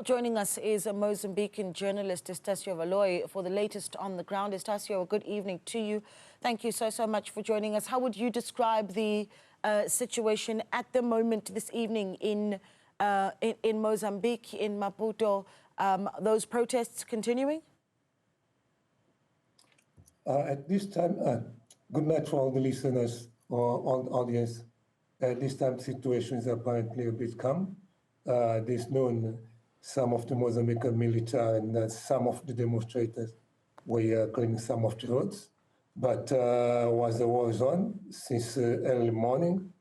Joining us is a Mozambican journalist, Estacio Valoi, for the latest on the ground. Estacio, a good evening to you. Thank you so much for joining us. How would you describe the situation at the moment this evening in Mozambique, in Maputo? Those protests continuing? At this time, good night for all the listeners or all the audience. At this time, the situation is apparently a bit calm. This noon, some of the Mozambican military and some of the demonstrators were cleaning some of the roads. But was a war zone since early morning,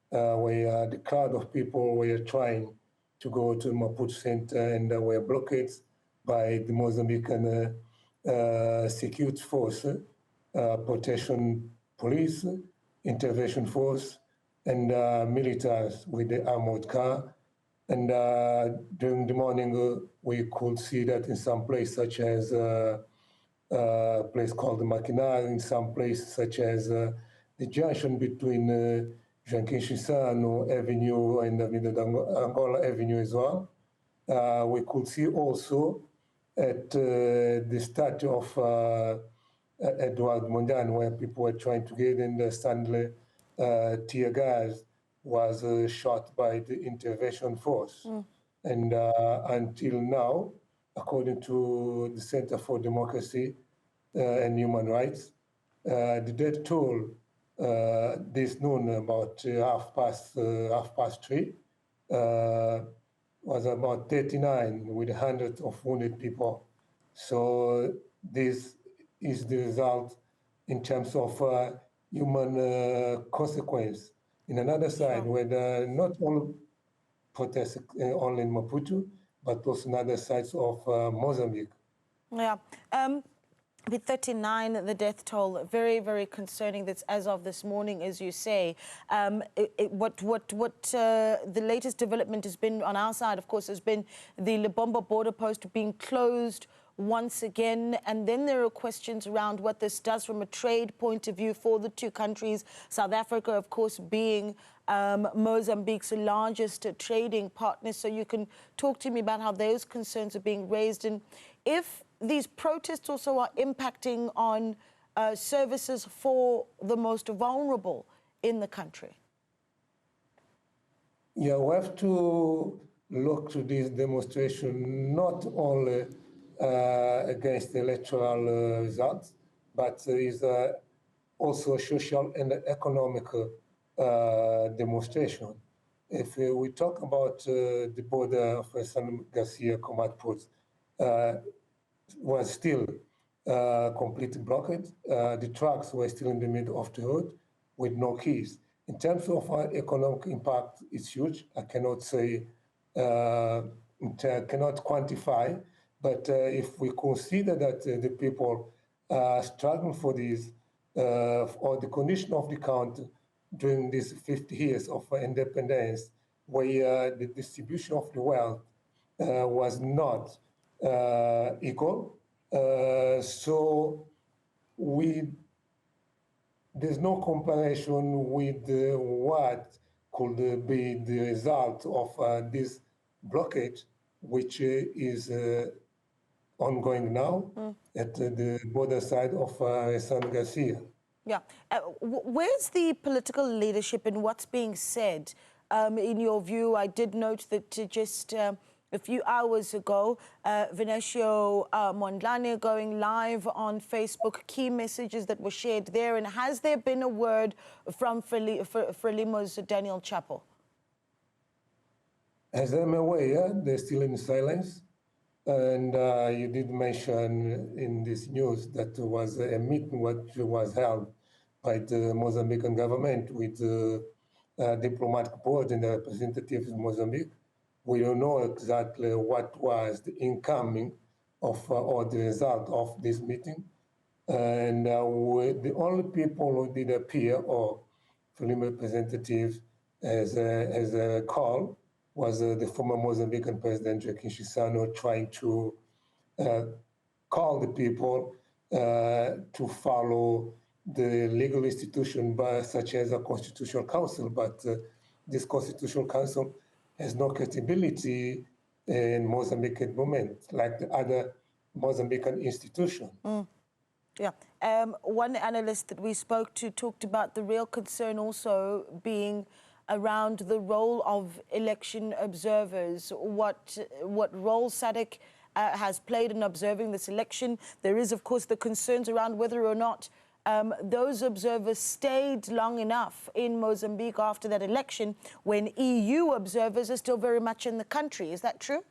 where the crowd of people were trying to go to Maputo center and were blocked by the Mozambican security force, protection police, intervention force, and militaries with the armored car. And during the morning, we could see that in some places, such as a place called the Maquinar, in some places, such as the junction between Joaquim Chissano Avenue and Angola Avenue as well. We could see also at the statue of Edward Mondan, where people were trying to get in the Stanley tear gas, was shot by the intervention force. And until now, according to the Center for Democracy and Human Rights, the death toll this noon, about half past 3, was about 39 with hundreds of wounded people. So this is the result in terms of human consequence. In another side, where not all protests only in Maputo, but also in other sides of Mozambique. Yeah. With 39, the death toll, very, very concerning. That's as of this morning, as you say. What the latest development has been on our side, of course, has been the Lebombo border post being closed once again, and then there are questions around what this does from a trade point of view for the two countries. South Africa, of course, being Mozambique's largest trading partner. So you can talk to me about how those concerns are being raised, and if these protests also are impacting on services for the most vulnerable in the country. Yeah, we have to look to this demonstration not only against the electoral results, but is also a social and economic demonstration. If we talk about the border of San Garcia Comat Ports, was still completely blocked. The trucks were still in the middle of the road with no keys. In terms of economic impact, it's huge. I cannot say, cannot quantify. But if we consider that the people are struggling for this, or the condition of the country during these 50 years of independence, where the distribution of the wealth was not equal, so there's no comparison with what could be the result of this blockage, which is ongoing now at the border side of San Garcia. Yeah. Where's the political leadership in what's being said? In your view, I did note that just a few hours ago, Venecio Mondlane going live on Facebook, key messages that were shared there. And has there been a word from Frelimo's Daniel Chapo? As I'm aware, they're still in silence. And you did mention in this news that there was a meeting which was held by the Mozambican government with the diplomatic board and the representatives of Mozambique. We don't know exactly what was the incoming of or the result of this meeting. And the only people who did appear, or film representatives, as a call, was the former Mozambican president, Joaquim Chissano, trying to call the people to follow the legal institution, such as a constitutional council. But this constitutional council has no credibility in Mozambique at the moment, like the other Mozambican institution. Yeah. One analyst that we spoke to talked about the real concern also being around the role of election observers, what role SADC has played in observing this election. There is, of course, the concerns around whether or not those observers stayed long enough in Mozambique after that election when EU observers are still very much in the country. Is that true?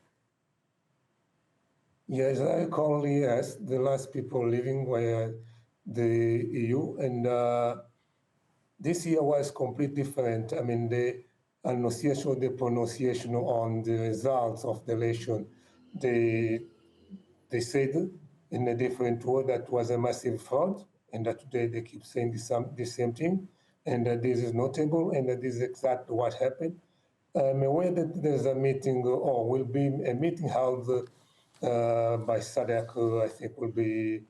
Yes, I recall, yes, the last people leaving were the EU, and this year was completely different. I mean, the annunciation, the pronunciation on the results of the election, they said in a different word that was a massive fraud, and that today they keep saying the same thing, and that this is notable, and that this is exactly what happened. I'm aware that there's a meeting, or will be a meeting held by SADC, I think will be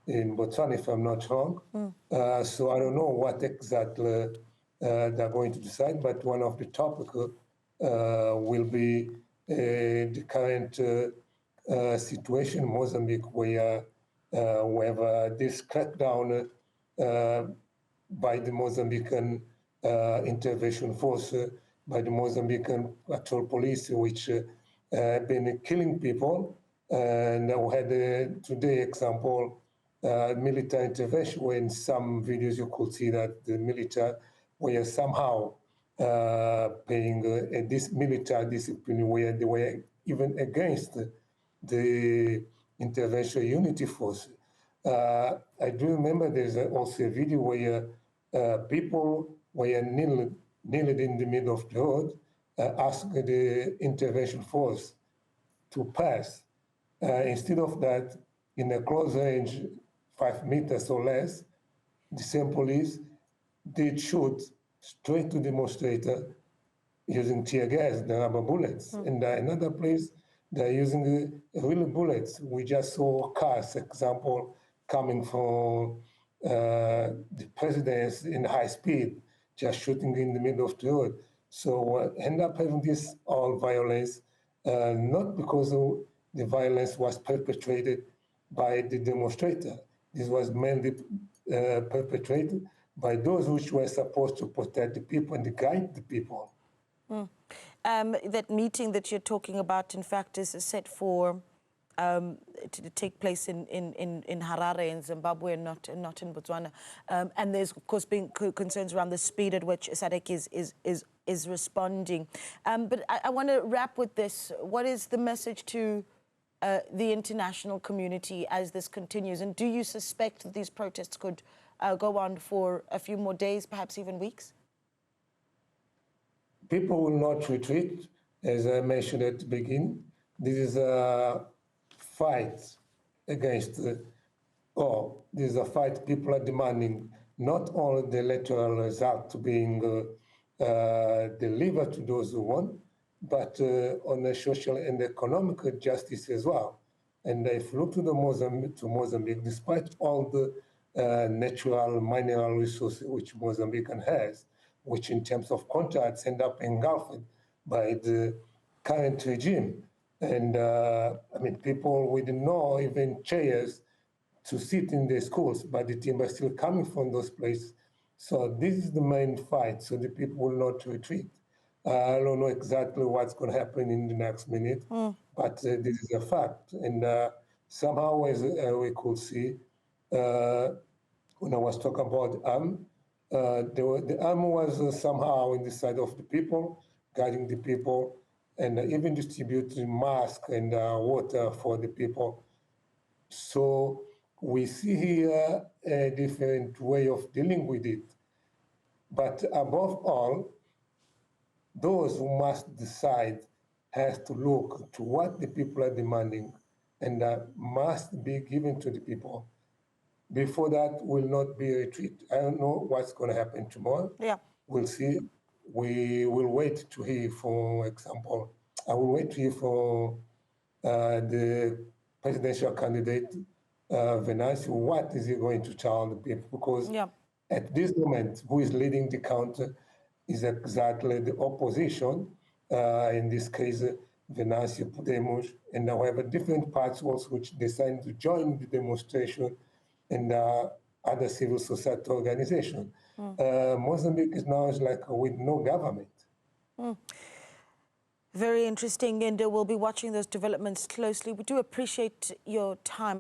in Botswana, if I'm not wrong. So I don't know what exactly they're going to decide, but one of the topics will be the current situation in Mozambique, where we have this crackdown by the Mozambican intervention force, by the Mozambican patrol police, which have been killing people. And we had today example, military intervention, where in some videos you could see that the military were somehow paying this military discipline, where they were even against the intervention unity force. I do remember there's also a video where people were kneeled in the middle of the road, asked the intervention force to pass. Instead of that, in a close range, 5 meters or less, the same police did shoot straight to the demonstrator using tear gas, the rubber bullets. And another place, they're using real bullets. We just saw cars, example, coming from the presidents in high speed, just shooting in the middle of the road. So end up having this all violence, not because the violence was perpetrated by the demonstrator. This was mainly perpetrated by those which were supposed to protect the people and guide the people. That meeting that you're talking about, in fact, is set for to take place in Harare, in Zimbabwe, and not in Botswana. And there's, of course, been concerns around the speed at which SADC is responding. But I want to wrap with this. What is the message to the international community as this continues? And do you suspect that these protests could go on for a few more days, perhaps even weeks? People will not retreat, as I mentioned at the beginning. This is a fight against, this is a fight people are demanding, not only the electoral result being delivered to those who won, but on the social and economic justice as well. And if you look to Mozambique, despite all the natural mineral resources which Mozambique has, which in terms of contracts end up engulfed by the current regime. And I mean, people with no even chairs to sit in the schools, but the timber is still coming from those places. So this is the main fight, so the people will not retreat. I don't know exactly what's going to happen in the next minute, but this is a fact. And somehow, as we could see, when I was talking about the army was somehow in the side of the people, guiding the people, and even distributing masks and water for the people. So we see here a different way of dealing with it. But above all, those who must decide has to look to what the people are demanding, and must be given to the people. Before that will not be a retreat. I don't know what's going to happen tomorrow. Yeah. We'll see. We will wait to hear, for example, I will wait to hear from the presidential candidate, Venancio, what is he going to tell the people? Because at this moment, who is leading the country is exactly the opposition, in this case, Venancio Podemos, and now we have different parts also which decided to join the demonstration, and other civil society organizations. Mozambique is now like with no government. Very interesting, and we'll be watching those developments closely. We do appreciate your time.